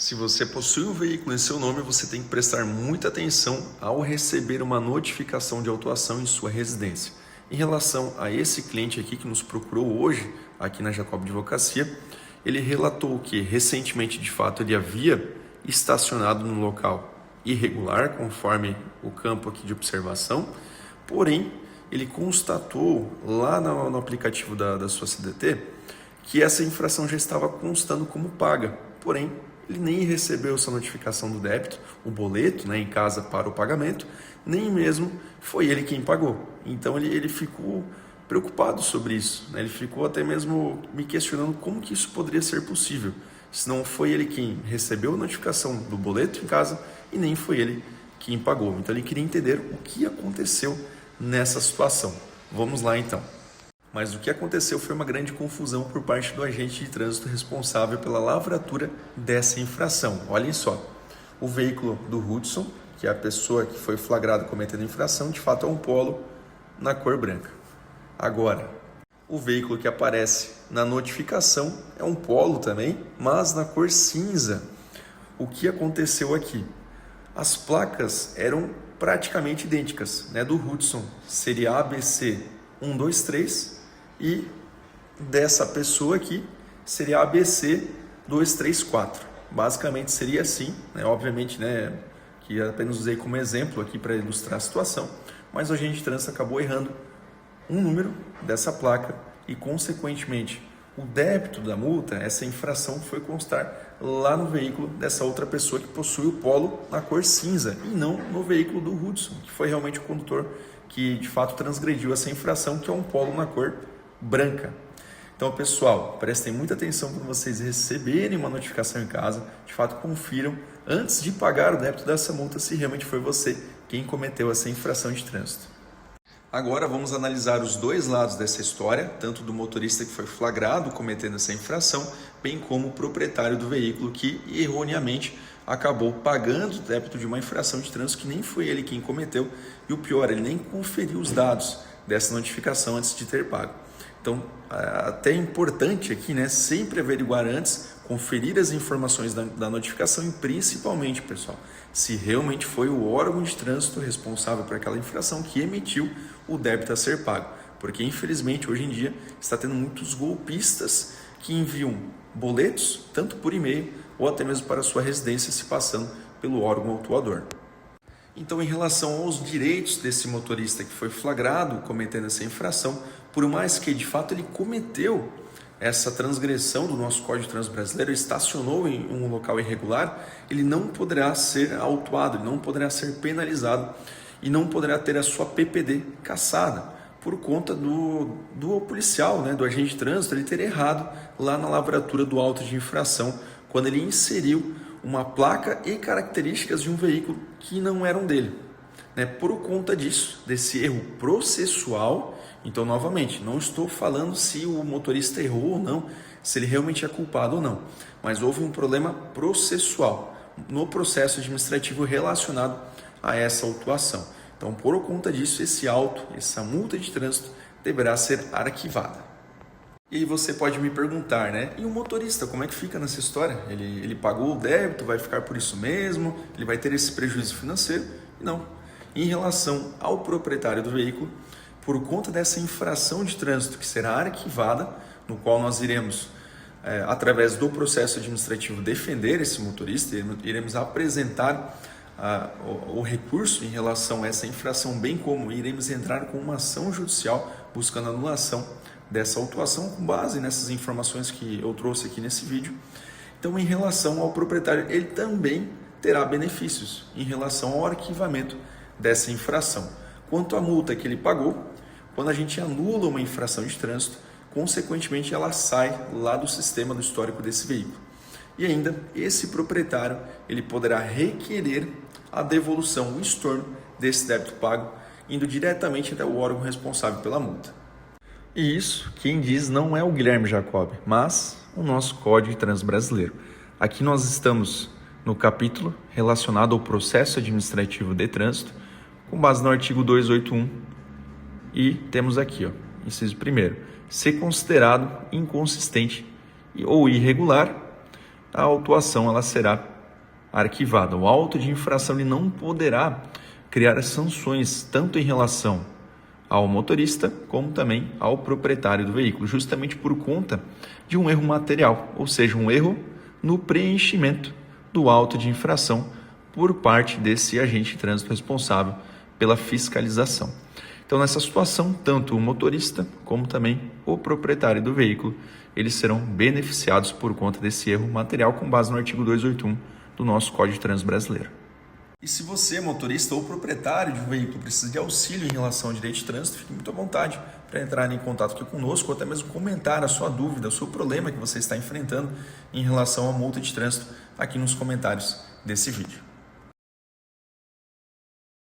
Se você possui um veículo em seu nome, você tem que prestar muita atenção ao receber uma notificação de autuação em sua residência. Em relação a esse cliente aqui que nos procurou hoje, aqui na Jacob Advocacia, ele relatou que recentemente, de fato, ele havia estacionado no local irregular, conforme o campo aqui de observação, porém, ele constatou lá no aplicativo da sua CDT que essa infração já estava constando como paga, porém, ele nem recebeu essa notificação do débito, o boleto, em casa para o pagamento, nem mesmo foi ele quem pagou. Então ele ficou preocupado sobre isso, Ele ficou até mesmo me questionando como que isso poderia ser possível, se não foi ele quem recebeu a notificação do boleto em casa e nem foi ele quem pagou. Então ele queria entender o que aconteceu nessa situação. Vamos lá então. Mas o que aconteceu foi uma grande confusão por parte do agente de trânsito responsável pela lavratura dessa infração. Olhem só, o veículo do Hudson, que é a pessoa que foi flagrada cometendo infração, de fato é um Polo na cor branca. Agora, o veículo que aparece na notificação é um Polo também, mas na cor cinza. O que aconteceu aqui? As placas eram praticamente idênticas, do Hudson seria ABC 123 e dessa pessoa aqui seria ABC 234. Basicamente seria assim, obviamente, que apenas usei como exemplo aqui para ilustrar a situação, mas o agente de trânsito acabou errando um número dessa placa e, consequentemente, o débito da multa, essa infração foi constar lá no veículo dessa outra pessoa que possui o Polo na cor cinza e não no veículo do Hudson, que foi realmente o condutor que de fato transgrediu essa infração, que é um Polo na cor branca. Então, pessoal, prestem muita atenção quando vocês receberem uma notificação em casa, de fato confiram antes de pagar o débito dessa multa se realmente foi você quem cometeu essa infração de trânsito. Agora vamos analisar os dois lados dessa história, tanto do motorista que foi flagrado cometendo essa infração, bem como o proprietário do veículo que erroneamente acabou pagando o débito de uma infração de trânsito que nem foi ele quem cometeu, e o pior, ele nem conferiu os dados dessa notificação antes de ter pago. Então, até é importante aqui, sempre averiguar antes, conferir as informações da notificação e principalmente, pessoal, se realmente foi o órgão de trânsito responsável por aquela infração que emitiu o débito a ser pago. Porque, infelizmente, hoje em dia está tendo muitos golpistas que enviam boletos, tanto por e-mail ou até mesmo para a sua residência, se passando pelo órgão autuador. Então, em relação aos direitos desse motorista que foi flagrado cometendo essa infração, por mais que de fato ele cometeu essa transgressão do nosso Código de Trânsito Brasileiro, estacionou em um local irregular, ele não poderá ser autuado, ele não poderá ser penalizado e não poderá ter a sua PPD cassada por conta do policial, do agente de trânsito, ele ter errado lá na lavratura do auto de infração, quando ele inseriu uma placa e características de um veículo que não eram dele. Por conta disso, desse erro processual, então, novamente, não estou falando se o motorista errou ou não, se ele realmente é culpado ou não, mas houve um problema processual no processo administrativo relacionado a essa autuação. Então, por conta disso, essa multa de trânsito deverá ser arquivada. E aí você pode me perguntar, e o motorista, como é que fica nessa história? Ele pagou o débito, vai ficar por isso mesmo? Ele vai ter esse prejuízo financeiro? Não. Em relação ao proprietário do veículo, por conta dessa infração de trânsito que será arquivada, no qual nós iremos, através do processo administrativo, defender esse motorista, iremos apresentar o recurso em relação a essa infração, bem como iremos entrar com uma ação judicial buscando anulação dessa autuação com base nessas informações que eu trouxe aqui nesse vídeo. Então, em relação ao proprietário, ele também terá benefícios em relação ao arquivamento dessa infração. Quanto à multa que ele pagou, quando a gente anula uma infração de trânsito, consequentemente ela sai lá do sistema do histórico desse veículo. E ainda, esse proprietário ele poderá requerer a devolução, o estorno desse débito pago, indo diretamente até o órgão responsável pela multa. E isso, quem diz, não é o Guilherme Jacob, mas o nosso Código de Trânsito Brasileiro. Aqui nós estamos no capítulo relacionado ao processo administrativo de trânsito, com base no artigo 281, e temos aqui, inciso 1º, ser considerado inconsistente ou irregular, a autuação ela será arquivada. O auto de infração ele não poderá criar sanções tanto em relação ao motorista como também ao proprietário do veículo, justamente por conta de um erro material, ou seja, um erro no preenchimento do auto de infração por parte desse agente de trânsito responsável pela fiscalização. Então, nessa situação, tanto o motorista como também o proprietário do veículo, eles serão beneficiados por conta desse erro material com base no artigo 281 do nosso Código de Trânsito Brasileiro. E se você, motorista ou proprietário de um veículo, precisa de auxílio em relação ao direito de trânsito, fique muito à vontade para entrar em contato aqui conosco ou até mesmo comentar a sua dúvida, o seu problema que você está enfrentando em relação à multa de trânsito aqui nos comentários desse vídeo.